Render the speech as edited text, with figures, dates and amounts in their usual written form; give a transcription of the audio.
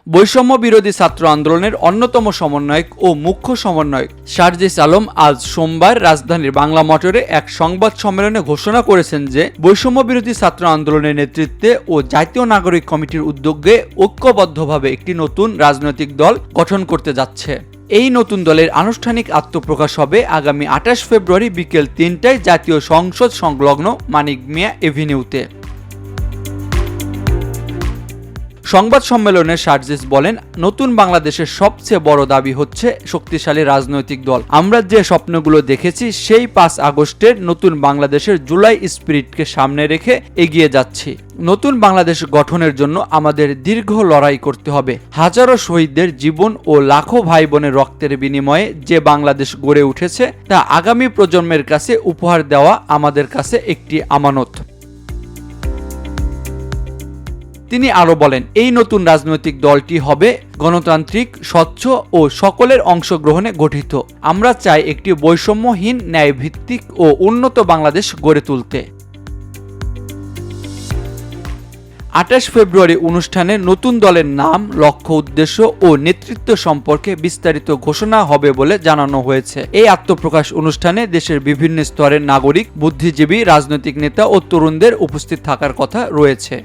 বৈষম্য বিরোধী ছাত্র আন্দোলনের অন্যতম সমন্বয়ক ও মুখ্য সমন্বয়ক সার্জিস আলম আজ সোমবার রাজধানীর বাংলা মোটরে এক সংবাদ সম্মেলনে ঘোষণা করেছেন যে বৈষম্য বিরোধী ছাত্র আন্দোলনের নেতৃত্বে ও জাতীয় নাগরিক কমিটির উদ্যোগে ঐক্যবদ্ধভাবে একটি নতুন রাজনৈতিক দল গঠন করতে যাচ্ছে। এই নতুন দলের আনুষ্ঠানিক আত্মপ্রকাশ হবে আগামী ২৮ ফেব্রুয়ারি বিকেল ৩টায় জাতীয় সংসদ সংলগ্ন মানিক মিয়া এভিনিউতে। সংবাদ সম্মেলনে সার্জিস বলেন, নতুন বাংলাদেশের সবচেয়ে বড় দাবি হচ্ছে শক্তিশালী রাজনৈতিক দল। আমরা যে স্বপ্নগুলো দেখেছি সেই ৫ আগস্টের নতুন বাংলাদেশের জুলাই স্পিরিটকে সামনে রেখে এগিয়ে যাচ্ছি। নতুন বাংলাদেশ গঠনের জন্য আমাদের দীর্ঘ লড়াই করতে হবে। হাজারো শহীদদের জীবন ও লাখো ভাই বোনের রক্তের বিনিময়ে যে বাংলাদেশ গড়ে উঠেছে তা আগামী প্রজন্মের কাছে উপহার দেওয়া আমাদের কাছে একটি আমানত। তিনি আরো বলেন, এই নতুন রাজনৈতিক দলটি হবে গণতান্ত্রিক, স্বচ্ছ ও সকলের অংশগ্রহণে গঠিত। আমরা চাই একটি বৈষম্যহীন, ন্যায়ভিত্তিক ও উন্নত বাংলাদেশ গড়ে তুলতে। ২৮ ফেব্রুয়ারি অনুষ্ঠানে নতুন দলের নাম, লক্ষ্য, উদ্দেশ্য ও নেতৃত্ব সম্পর্কে বিস্তারিত ঘোষণা হবে বলে জানানো হয়েছে। এই আত্মপ্রকাশ অনুষ্ঠানে দেশের বিভিন্ন স্তরের নাগরিক, বুদ্ধিজীবী, রাজনৈতিক নেতা ও তরুণদের উপস্থিত থাকার কথা রয়েছে।